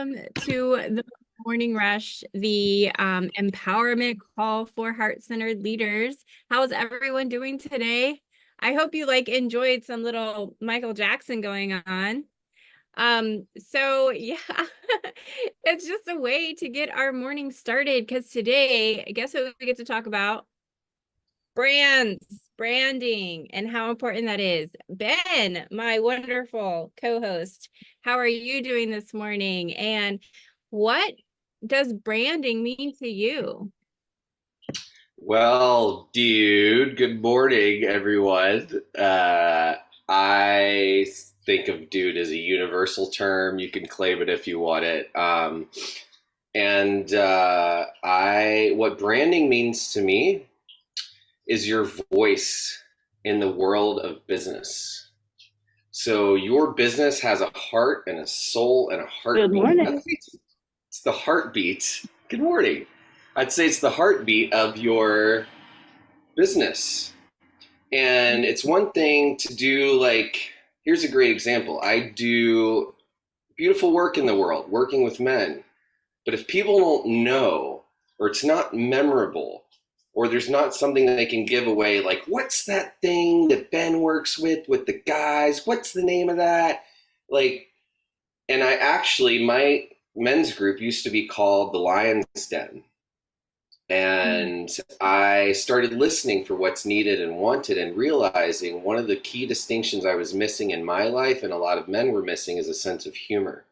welcome to the Morning Rush, the empowerment call for heart-centered leaders. How's everyone doing today? I hope you enjoyed some little Michael Jackson going on. So yeah, it's just a way to get our morning started because today, guess what we get to talk about? Branding, and how important that is. Ben, my wonderful co-host, how are you doing this morning? And what does branding mean to you? Well, dude, good morning, everyone. I think of dude as a universal term. You can claim it if you want it. What branding means to me is your voice in the world of business. So your business has a heart and a soul and a Good heartbeat. I morning. think it's the heartbeat. Good morning. I'd say it's the heartbeat of your business. And it's one thing to do, here's a great example. I do beautiful work in the world, working with men. But if people don't know, or it's not memorable, or there's not something that they can give away, like, what's that thing that Ben works with the guys? What's the name of that? Like, and my men's group used to be called the Lion's Den. And I started listening for what's needed and wanted and realizing one of the key distinctions I was missing in my life and a lot of men were missing is a sense of humor.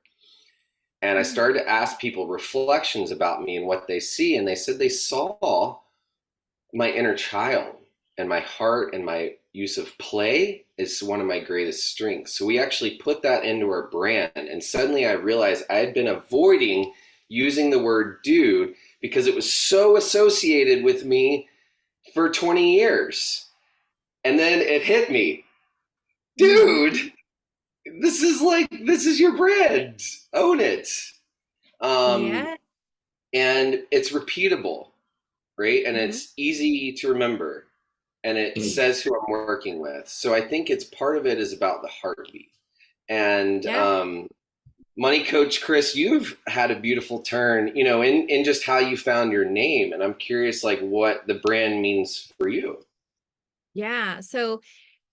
And I started to ask people reflections about me and what they see. And they said they saw my inner child and my heart and my use of play is one of my greatest strengths. So we actually put that into our brand. And suddenly I realized I had been avoiding using the word dude because it was so associated with me for 20 years. And then it hit me, dude, this is your brand. Own it. Um, Yeah. and it's repeatable, right? And Mhm. it's easy to remember. And it says who I'm working with. So I think it's part of it is about the heartbeat. And Yeah. Money Coach Chris, you've had a beautiful turn, in just how you found your name. And I'm curious, what the brand means for you. Yeah. So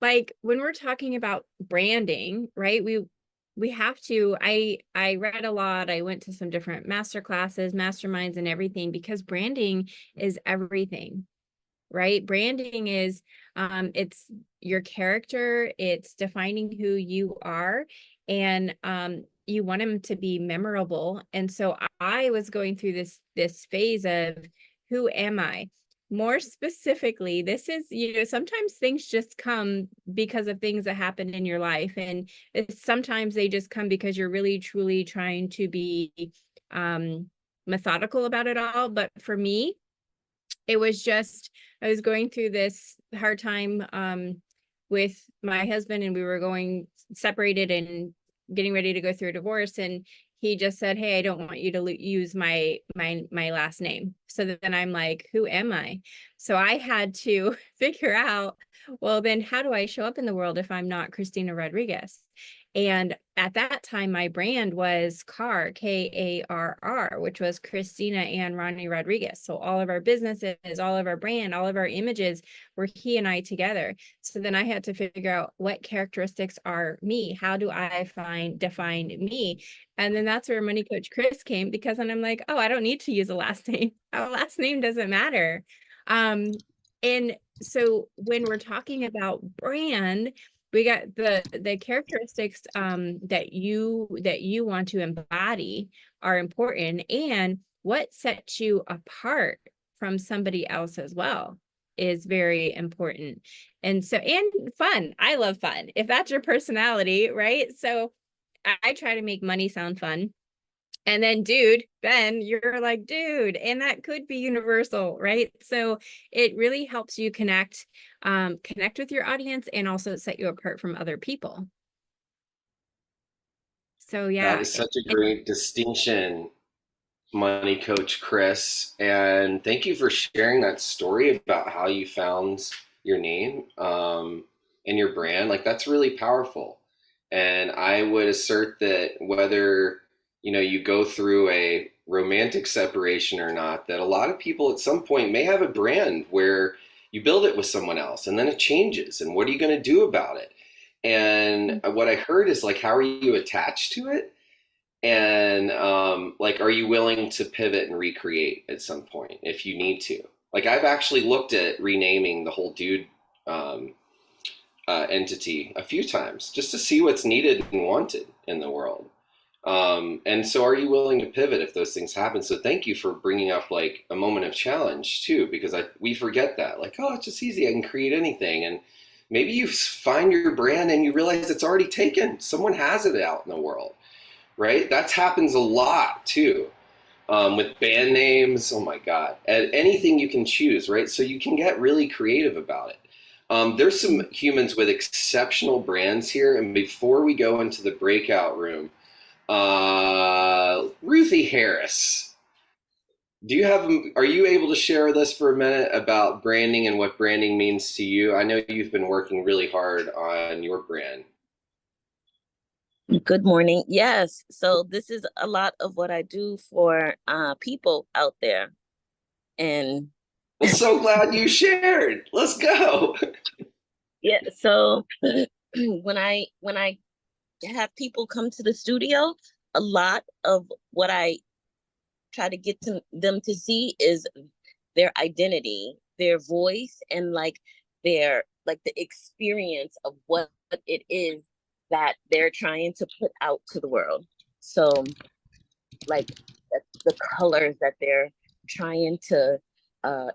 when we're talking about branding, right? We have to I read a lot. I went to some different master classes, masterminds and everything because branding is everything, right? Branding is it's your character, it's defining who you are, and you want them to be memorable. And so I was going through this phase of who am I? More specifically, this is, sometimes things just come because of things that happen in your life. And sometimes they just come because you're really truly trying to be um methodical about it all. But for me, it was just I was going through this hard time with my husband, and we were going separated and getting ready to go through a divorce, and he just said, "Hey, I don't want you to use my last name." So then I'm like, who am I? So I had to figure out, well, then how do I show up in the world if I'm not Christina Rodriguez? And at that time, my brand was CARR, Karr, which was Christina and Ronnie Rodriguez. So all of our businesses, all of our brand, all of our images were he and I together. So then I had to figure out what characteristics are me. How do I define me? And then that's where Money Coach Chris came, because then I'm like, oh, I don't need to use a last name. Our last name doesn't matter. And so when we're talking about brand, we got the characteristics that you want to embody are important, and what sets you apart from somebody else as well is very important. And so, and fun. I love fun. If that's your personality, right? So I try to make money sound fun. And then, dude, Ben, you're like, dude, and that could be universal, right? So it really helps you connect with your audience and also set you apart from other people. So That yeah. is such a great distinction, Money Coach Chris. And thank you for sharing that story about how you found your name and your brand. Like, that's really powerful. And I would assert that whether you go through a romantic separation or not, that a lot of people at some point may have a brand where you build it with someone else and then it changes. And what are you going to do about it? And what I heard is like, how are you attached to it? And like, are you willing to pivot and recreate at some point if you need to? Like, I've actually looked at renaming the whole dude um, entity a few times just to see what's needed and wanted in the world. And so, are you willing to pivot if those things happen? So, thank you for bringing up like a moment of challenge too, because we forget that. Like, oh, it's just easy. I can create anything, and maybe you find your brand and you realize it's already taken. Someone has it out in the world, right? That happens a lot too. With band names, oh my God, and anything you can choose, right? So you can get really creative about it. There's some humans with exceptional brands here, and before we go into the breakout room, Ruthie Harris, are you able to share with us for a minute about branding and what branding means to you? I know you've been working really hard on your brand. Good morning. Yes. So this is a lot of what I do for people out there. And Well, so glad you shared. Let's go. yeah, so when I have people come to the studio, a lot of what I try to get them to see is their identity, their voice, and like their like the experience of what it is that they're trying to put out to the world. So like the colors that they're trying to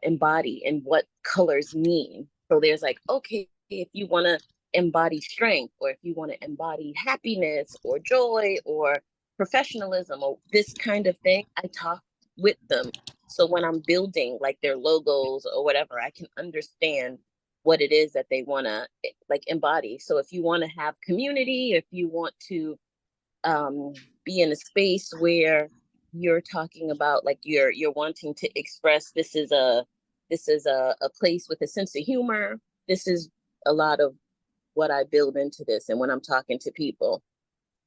embody and what colors mean. So there's like, okay, if you want to embody strength, or if you want to embody happiness or joy or professionalism or this kind of thing, I talk with them. So when I'm building like their logos or whatever, I can understand what it is that they want to like embody. So if you want to have community, if you want to be in a space where you're talking about like you're wanting to express this is a place with a sense of humor. This is a lot of what I build into this. And when I'm talking to people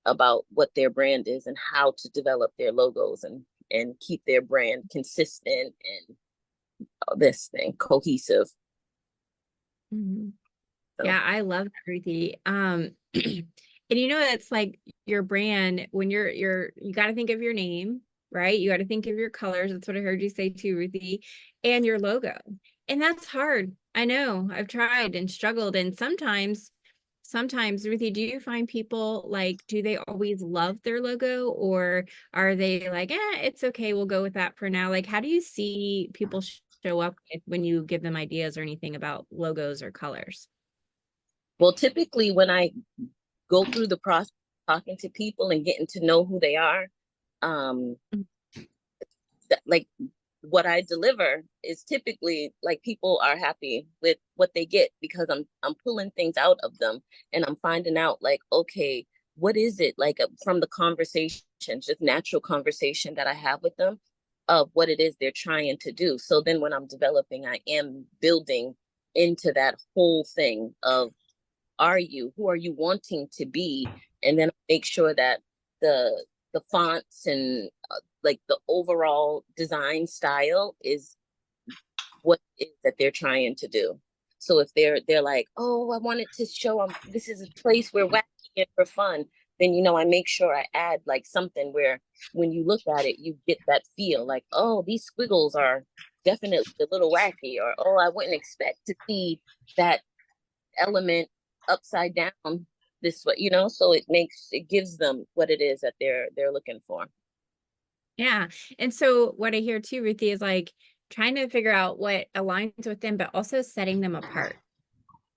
about what their brand is and how to develop their logos and keep their brand consistent and this thing cohesive. Mhm. So Yeah, I love that, Ruthie. And it's like your brand when you got to think of your name, right? You got to think of your colors. That's what I heard you say too, Ruthie, and your logo. And that's hard. I know. I've tried and struggled. And sometimes, Ruthie, do you find people like, do they always love their logo, or are they like, it's okay, we'll go with that for now? Like, how do you see people show up when you give them ideas or anything about logos or colors? well, typically when I go through the process of talking to people and getting to know who they are, um like what I deliver is typically like people are happy with what they get because I'm pulling things out of them and I'm finding out like, okay, what is it like from the conversation, just natural conversation that I have with them of what it is they're trying to do. So then when I'm developing, I am building into that whole thing of who are you wanting to be, and then make sure that the fonts and like the overall design style is what it is that they're trying to do. So if they're like, oh, I wanted to show them this is a place where wacky and for fun, then I make sure I add like something where when you look at it, you get that feel like, oh, these squiggles are definitely a little wacky, or oh, I wouldn't expect to see that element upside down this way, so it gives them what it is that they're looking for. Yeah. And so what I hear too, Ruthie, is like trying to figure out what aligns with them, but also setting them apart.